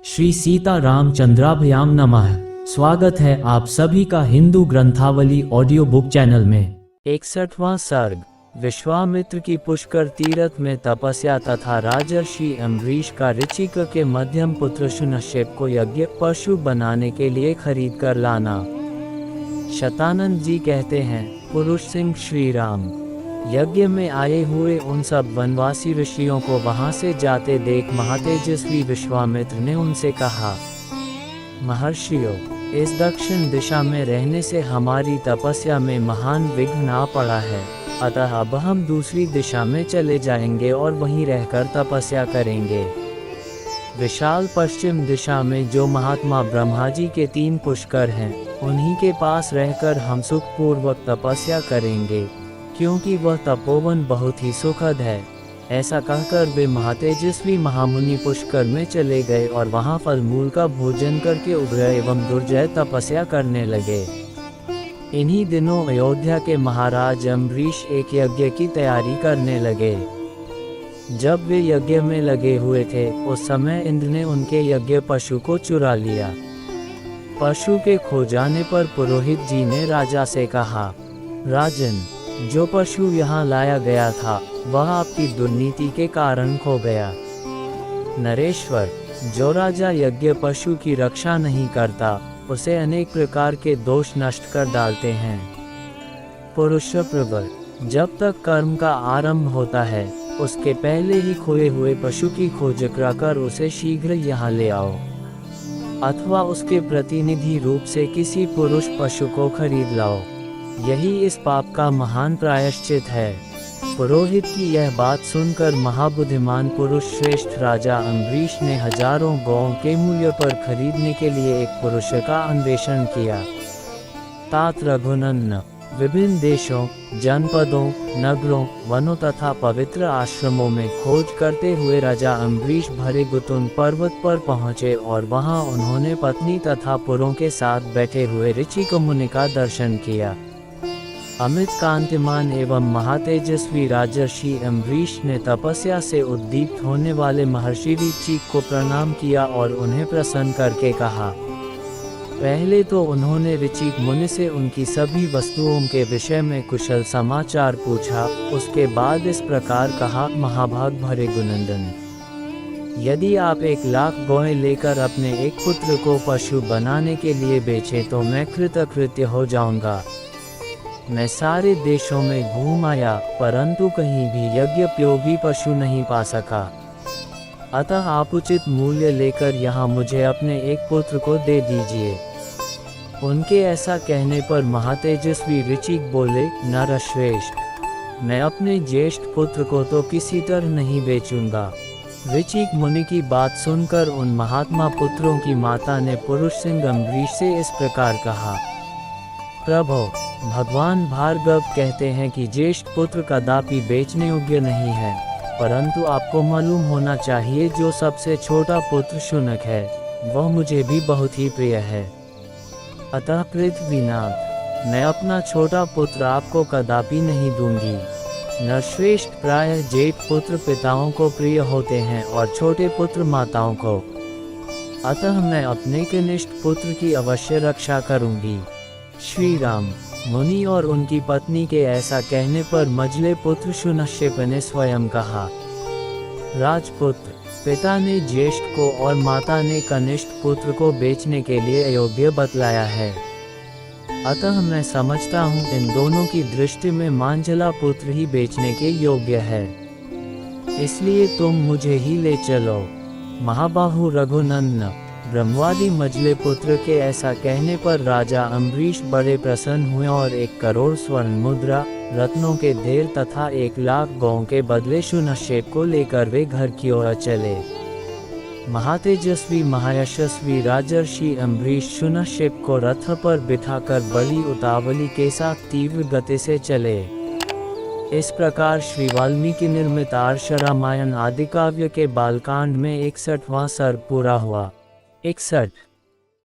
श्री सीता रामचंद्राभ्याम नमः। स्वागत है आप सभी का हिंदू ग्रंथावली ऑडियो बुक चैनल में। 61वां सर्ग। विश्वामित्र की पुष्कर तीर्थ में तपस्या तथा राजर्षि अम्बरीश का ऋचिक के मध्यम पुत्र शुनश्शेप को यज्ञ पशु बनाने के लिए खरीद कर लाना। शतानंद जी कहते हैं, पुरुष सिंह श्री राम यज्ञ में आए हुए उन सब वनवासी ऋषियों को वहां से जाते देख महातेजस्वी विश्वामित्र ने उनसे कहा, महर्षियों, इस दक्षिण दिशा में रहने से हमारी तपस्या में महान विघ्न आ पड़ा है, अतः अब हम दूसरी दिशा में चले जाएंगे और वहीं रहकर तपस्या करेंगे। विशाल पश्चिम दिशा में जो महात्मा ब्रह्मा जी के 3 पुष्कर हैं, उन्हीं के पास रहकर हम सुखपूर्वक तपस्या करेंगे, क्योंकि वह तपोवन बहुत ही सुखद है। ऐसा कहकर वे महातेजस्वी महामुनि पुष्कर में चले गए और वहां फल मूल का भोजन करके उग्र एवं दुर्जय तपस्या करने लगे। इन्हीं दिनों अयोध्या के महाराज अम्बरीश एक यज्ञ की तैयारी करने लगे। जब वे यज्ञ में लगे हुए थे, उस समय इंद्र ने उनके यज्ञ पशु को चुरा लिया। पशु के खो जाने पर पुरोहित जी ने राजा से कहा, राजन, जो पशु यहाँ लाया गया था वह आपकी दुर्नीति के कारण खो गया। नरेश्वर, जो राजा यज्ञ पशु की रक्षा नहीं करता, उसे अनेक प्रकार के दोष नष्ट कर डालते हैं। पुरुष प्रवर, जब तक कर्म का आरंभ होता है, उसके पहले ही खोए हुए पशु की खोज कराकर उसे शीघ्र यहाँ ले आओ, अथवा उसके प्रतिनिधि रूप से किसी पुरुष पशु को खरीद लाओ। यही इस पाप का महान प्रायश्चित है। पुरोहित की यह बात सुनकर महाबुद्धिमान पुरुष श्रेष्ठ राजा अम्बरीश ने हजारों गौओं के मूल्य पर खरीदने के लिए एक पुरुष का अन्वेषण किया। तात रघुनंदन, विभिन्न देशों, जनपदों, नगरों, वनों तथा पवित्र आश्रमों में खोज करते हुए राजा अम्बरीश भरे गुतुन पर्वत पर पहुँचे और वहाँ उन्होंने पत्नी तथा पुरों के साथ बैठे हुए ऋचिक मुनि का दर्शन किया। अमित कांतिमान एवं महातेजस्वी राजर्षि अम्बरीश ने तपस्या से उद्दीप्त होने वाले महर्षि ऋचिक को प्रणाम किया और उन्हें प्रसन्न करके कहा। पहले तो उन्होंने ऋचिक मुनि से उनकी सभी वस्तुओं के विषय में कुशल समाचार पूछा। उसके बाद इस प्रकार कहा, महाभाग भरे गुणनंदन, यदि आप 1,00,000 गौएं लेकर अपने एक पुत्र को पशु बनाने के लिए बेचें तो मैं कृतकृत्य हो जाऊंगा। मैं सारे देशों में घूम आया, परंतु कहीं भी यज्ञोपयोगी पशु नहीं पा सका। अतः आप उचित मूल्य लेकर यहाँ मुझे अपने एक पुत्र को दे दीजिए। उनके ऐसा कहने पर महातेजस्वी ऋचिक बोले, नरश्रेष्ठ, मैं अपने ज्येष्ठ पुत्र को तो किसी तरह नहीं बेचूंगा। ऋचिक मुनि की बात सुनकर उन महात्मा पुत्रों की माता ने पुरुष सिंह अम्बरीश से इस प्रकार कहा, प्रभो, भगवान भार्गव कहते हैं कि ज्येष्ठ पुत्र कदापि बेचने योग्य नहीं है, परंतु आपको मालूम होना चाहिए जो सबसे छोटा पुत्र शुनक है, वह मुझे भी बहुत ही प्रिय है। अतः पृथ्वीनाथ, मैं अपना छोटा पुत्र आपको कदापि नहीं दूंगी। नरश्रेष्ठ प्रायः ज्येष्ठ पुत्र पिताओं को प्रिय होते हैं और छोटे पुत्र माताओं को, अतः मैं अपने कनिष्ठ पुत्र की अवश्य रक्षा करूंगी। श्री राम मुनि और उनकी पत्नी के ऐसा कहने पर मझले पुत्र शुनश्शेप ने स्वयं कहा, राजपुत्र, पिता ने ज्येष्ठ को और माता ने कनिष्ठ पुत्र को बेचने के लिए अयोग्य बतलाया है, अतः मैं समझता हूँ इन दोनों की दृष्टि में मांझला पुत्र ही बेचने के योग्य है, इसलिए तुम मुझे ही ले चलो। महाबाहु रघुनंदन, ब्रह्मवादी मझले पुत्र के ऐसा कहने पर राजा अम्बरीश बड़े प्रसन्न हुए और 1 करोड़ स्वर्ण मुद्रा, रत्नों के ढेर तथा 1,00,000 गौओं के बदले शुनश्शेप को लेकर वे घर की ओर चले। महातेजस्वी महायशस्वी राजर्षि अम्बरीश शुनश्शेप को रथ पर बिठाकर बड़ी उतावली के साथ तीव्र गति से चले। इस प्रकार श्री वाल्मीकि निर्मित आर्ष रामायण आदि काव्य के बालकांड में 61वां सर्ग पूरा हुआ। 61।